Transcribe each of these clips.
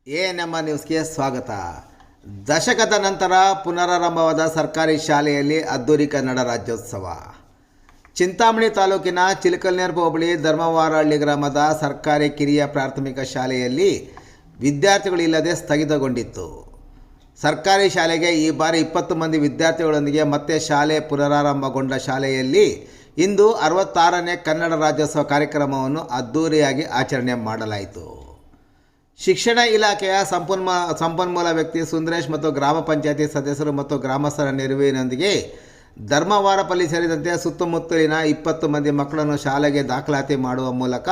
ANM ನ್ಯೂಸ್ಗೆ ಸ್ವಾಗತ. ದಶಕದ ನಂತರ ಪುನರಾರಂಭವಾದ ಸರ್ಕಾರಿ ಶಾಲೆಯಲ್ಲಿ ಅದ್ದೂರಿ ಕನ್ನಡ ರಾಜ್ಯೋತ್ಸವ. ಚಿಂತಾಮಣಿ ತಾಲೂಕಿನ ಚಿಲಕಲ್ನೇರ್ ಹೋಬಳಿ ಧರ್ಮವಾರಹಳ್ಳಿ ಗ್ರಾಮದ ಸರ್ಕಾರಿ ಕಿರಿಯ ಪ್ರಾಥಮಿಕ ಶಾಲೆಯಲ್ಲಿ ವಿದ್ಯಾರ್ಥಿಗಳಿಲ್ಲದೆ ಸ್ಥಗಿತಗೊಂಡಿತ್ತು. ಸರ್ಕಾರಿ ಶಾಲೆಗೆ ಈ ಬಾರಿ 20 ಮಂದಿ ವಿದ್ಯಾರ್ಥಿಗಳೊಂದಿಗೆ ಮತ್ತೆ ಶಾಲೆ ಪುನರಾರಂಭಗೊಂಡ ಶಾಲೆಯಲ್ಲಿ ಇಂದು 66ನೇ ಕನ್ನಡ ರಾಜ್ಯೋತ್ಸವ ಕಾರ್ಯಕ್ರಮವನ್ನು ಅದ್ದೂರಿಯಾಗಿ ಆಚರಣೆ ಮಾಡಲಾಯಿತು. ಶಿಕ್ಷಣ ಇಲಾಖೆಯ ಸಂಪನ್ಮೂಲ ವ್ಯಕ್ತಿ ಸುಂದರೇಶ್ ಮತ್ತು ಗ್ರಾಮ ಪಂಚಾಯತಿ ಸದಸ್ಯರು ಮತ್ತು ಗ್ರಾಮಸ್ಥರ ನೆರವಿನೊಂದಿಗೆ ಧರ್ಮವಾರಪಲ್ಲಿ ಸೇರಿದಂತೆ ಸುತ್ತಮುತ್ತಲಿನ 20 ಮಂದಿ ಮಕ್ಕಳನ್ನು ಶಾಲೆಗೆ ದಾಖಲಾತಿ ಮಾಡುವ ಮೂಲಕ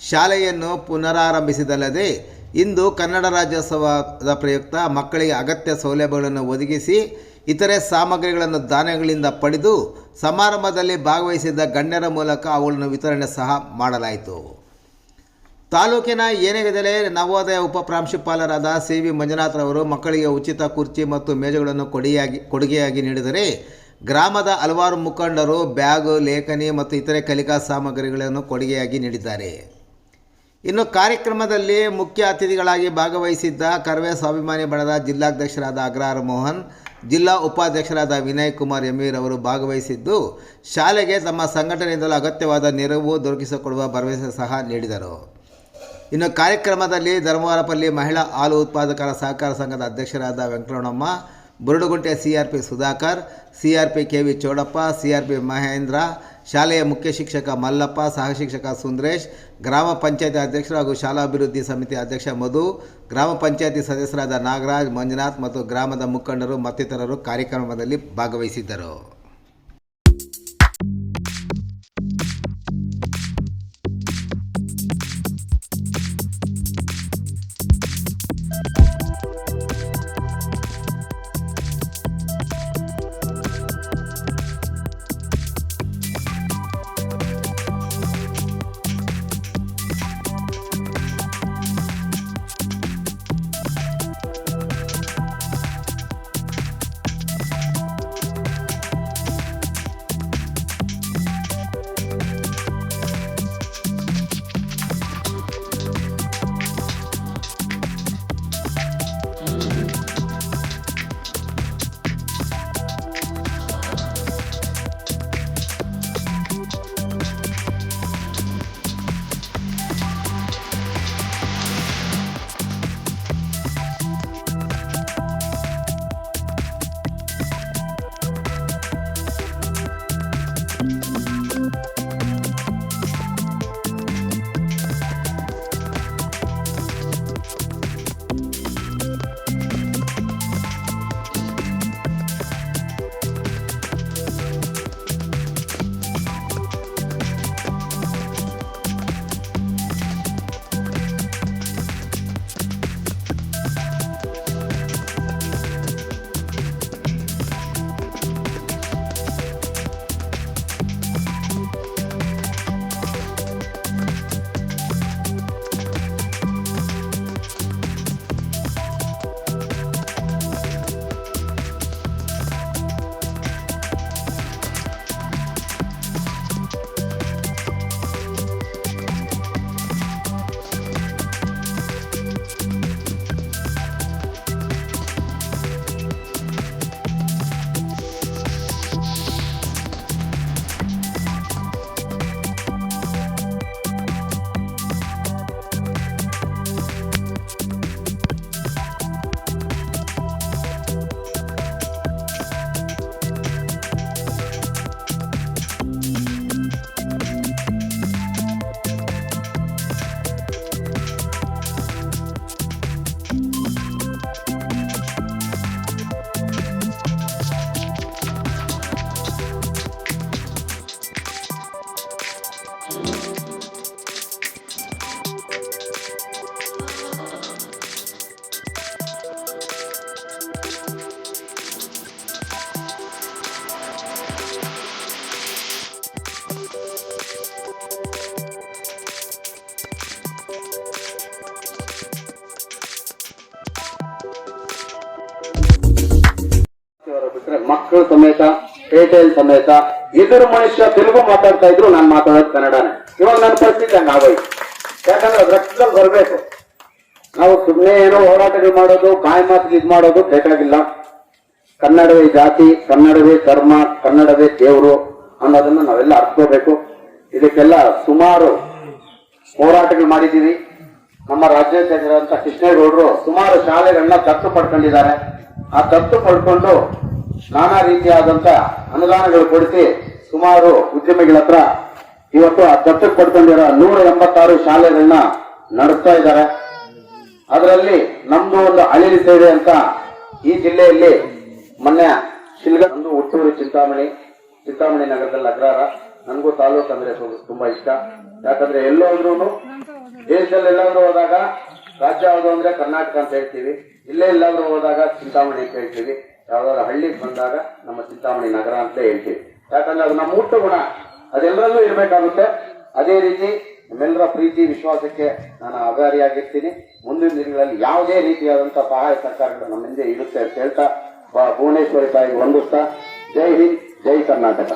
ಶಾಲೆಯನ್ನು ಪುನರಾರಂಭಿಸಿದಲ್ಲದೆ ಇಂದು ಕನ್ನಡ ರಾಜ್ಯೋತ್ಸವದ ಪ್ರಯುಕ್ತ ಮಕ್ಕಳಿಗೆ ಅಗತ್ಯ ಸೌಲಭ್ಯಗಳನ್ನು ಒದಗಿಸಿ ಇತರೆ ಸಾಮಗ್ರಿಗಳನ್ನು ದಾನಗಳಿಂದ ಪಡೆದು ಸಮಾರಂಭದಲ್ಲಿ ಭಾಗವಹಿಸಿದ್ದ ಗಣ್ಯರ ಮೂಲಕ ಅವುಗಳನ್ನು ವಿತರಣೆ ಸಹ ಮಾಡಲಾಯಿತು. ತಾಲೂಕಿನ ಏನೆಗದಲೆ ನವೋದಯ ಉಪ ಪ್ರಾಂಶುಪಾಲರಾದ ಸಿ.ವಿ. ಮಂಜುನಾಥ್ರವರು ಮಕ್ಕಳಿಗೆ ಉಚಿತ ಕುರ್ಚಿ ಮತ್ತು ಮೇಜುಗಳನ್ನು ಕೊಡುಗೆಯಾಗಿ ನೀಡಿದರೆ, ಗ್ರಾಮದ ಹಲವಾರು ಮುಖಂಡರು ಬ್ಯಾಗು, ಲೇಖನಿ ಮತ್ತು ಇತರೆ ಕಲಿಕಾ ಸಾಮಗ್ರಿಗಳನ್ನು ಕೊಡುಗೆಯಾಗಿ ನೀಡಿದ್ದಾರೆ. ಇನ್ನು ಕಾರ್ಯಕ್ರಮದಲ್ಲಿ ಮುಖ್ಯ ಅತಿಥಿಗಳಾಗಿ ಭಾಗವಹಿಸಿದ್ದ ಕರವೇ ಸ್ವಾಭಿಮಾನಿ ಬಣದ ಜಿಲ್ಲಾಧ್ಯಕ್ಷರಾದ ಅಗ್ರಹಾರ ಮೋಹನ್, ಜಿಲ್ಲಾ ಉಪಾಧ್ಯಕ್ಷರಾದ ವಿನಯ್ ಕುಮಾರ್ ಎಮೀರ್ ಅವರು ಭಾಗವಹಿಸಿದ್ದು, ಶಾಲೆಗೆ ತಮ್ಮ ಸಂಘಟನೆಯಿಂದಲೂ ಅಗತ್ಯವಾದ ನೆರವು ದೊರಕಿಸಿಕೊಡುವ ಭರವಸೆ ಸಹ ನೀಡಿದರು. ಇನ್ನು ಕಾರ್ಯಕ್ರಮದಲ್ಲಿ ಧರ್ಮವಾರಪಲ್ಲಿ ಮಹಿಳಾ ಹಾಲು ಉತ್ಪಾದಕರ ಸಹಕಾರ ಸಂಘದ ಅಧ್ಯಕ್ಷರಾದ Venkataramanamma, Burudugunte CRP Sudhakar, CRP K V. Chowdappa, CRP Mahendra, ಶಾಲೆಯ ಮುಖ್ಯ ಶಿಕ್ಷಕ ಮಲ್ಲಪ್ಪ, ಸಹ ಶಿಕ್ಷಕ ಸುಂದರೇಶ್, ಗ್ರಾಮ ಪಂಚಾಯತಿ ಅಧ್ಯಕ್ಷರು ಹಾಗೂ ಶಾಲಾಭಿವೃದ್ಧಿ ಸಮಿತಿ ಅಧ್ಯಕ್ಷ ಮಧು, ಗ್ರಾಮ ಪಂಚಾಯತಿ ಸದಸ್ಯರಾದ ನಾಗರಾಜ್, ಮಂಜುನಾಥ್ ಮತ್ತು ಗ್ರಾಮದ ಮುಖಂಡರು ಮತ್ತಿತರರು ಕಾರ್ಯಕ್ರಮದಲ್ಲಿ ಭಾಗವಹಿಸಿದ್ದರು. ಮಕ್ಕಳು ಸಮೇತ ಏರ್ಟೆಲ್ ಸಮೇತ ಎದುರು ಮನುಷ್ಯ ತೆಲುಗು ಮಾತಾಡ್ತಾ ಇದ್ರು, ನಾನು ಮಾತಾಡೋದು ಕನ್ನಡನೇ. ಇವಾಗ ನನ್ನ ಪರಿಸ್ಥಿತಿ ಹಂಗ ಆಗೋಯ್ತು. ಯಾಕಂದ್ರೆ ರಕ್ತದಲ್ಲಿ ಬರಬೇಕು. ನಾವು ಸುಮ್ಮನೆ ಏನೋ ಹೋರಾಟಗಳು ಮಾಡೋದು ಕಾಯಿ ಮಾತಿಗೆ ಇದು ಮಾಡೋದು ಬೇಕಾಗಿಲ್ಲ. ಕನ್ನಡವೇ ಜಾತಿ, ಕನ್ನಡವೇ ಧರ್ಮ, ಕನ್ನಡವೇ ದೇವರು ಅನ್ನೋದನ್ನ ನಾವೆಲ್ಲ ಅರ್ಥಕೋಬೇಕು. ಇದಕ್ಕೆಲ್ಲ ಸುಮಾರು ಹೋರಾಟಗಳು ಮಾಡಿದ್ದೀವಿ. ನಮ್ಮ ರಾಜ್ಯಾಧ್ಯಕ್ಷರಂತ ಕೃಷ್ಣೇಗೌಡರು ಸುಮಾರು ಶಾಲೆಗಳನ್ನ ದತ್ತು ಪಡ್ಕೊಂಡಿದ್ದಾರೆ. ಆ ದತ್ತು ಪಡ್ಕೊಂಡು ನಾನಾ ರೀತಿಯಾದಂತ ಅನುದಾನಗಳು ಕೊಡಿಸಿ ಸುಮಾರು ಉದ್ಯಮಿಗಳ ಹತ್ರ ಇವತ್ತು ಆ ದತ್ತು ಪಡ್ಕೊಂಡಿರೋ 186 ಶಾಲೆಗಳನ್ನ ನಡೆಸ್ತಾ ಇದ್ದಾರೆ. ಅದರಲ್ಲಿ ನಮ್ದು ಒಂದು ಅಳಿಲಿ ಸೇವೆ ಅಂತ ಈ ಜಿಲ್ಲೆಯಲ್ಲಿ ಮೊನ್ನೆ ಶಿಲ್ಗೊಂದು ಹುಟ್ಟೂರು ಚಿಂತಾಮಣಿ ನಗರದಲ್ಲಿ ಅಗ್ರಹಾರ. ನನಗೂ ತಾಲೂಕು ಅಂದ್ರೆ ತುಂಬಾ ಇಷ್ಟ. ಯಾಕಂದ್ರೆ ಎಲ್ಲೋದ್ರೂ ದೇಶದಲ್ಲಿ ಎಲ್ಲಾದ್ರೂ ಹೋದಾಗ ರಾಜ್ಯ ಯಾವುದು ಅಂದ್ರೆ ಕರ್ನಾಟಕ ಅಂತ ಹೇಳ್ತೀವಿ. ಇಲ್ಲೇ ಎಲ್ಲಾದ್ರೂ ಹೋದಾಗ ಚಿಂತಾಮಣಿ ಅಂತ ಹೇಳ್ತೀವಿ. ಯಾವ್ದಾದ್ರು ಹಳ್ಳಿಗೆ ಬಂದಾಗ ನಮ್ಮ ಚಿಂತಾಮಣಿ ನಗರ ಅಂತ ಹೇಳ್ತೀವಿ. ಯಾಕಂದ್ರೆ ಅದು ನಮ್ಮ ಊಟ ಗುಣ ಅದೆಲ್ಲರಲ್ಲೂ ಇರಬೇಕಾಗುತ್ತೆ. ಅದೇ ರೀತಿ ನಿಮ್ಮೆಲ್ಲರ ಪ್ರೀತಿ ವಿಶ್ವಾಸಕ್ಕೆ ನಾನು ಆಭಾರಿಯಾಗಿರ್ತೀನಿ. ಮುಂದಿನ ದಿನಗಳಲ್ಲಿ ಯಾವುದೇ ರೀತಿಯಾದಂತಹ ಸಹಾಯ ಸರ್ಕಾರಗಳು ನಮ್ಮ ಹಿಂದೆ ಇರುತ್ತೆ ಅಂತ ಹೇಳ್ತಾ ಭುವನೇಶ್ವರಿ ತಾಯಿಗೆ ವಂದಿಸ್ತಾ ಜೈ ಹಿಂದ್, ಜೈ ಕರ್ನಾಟಕ.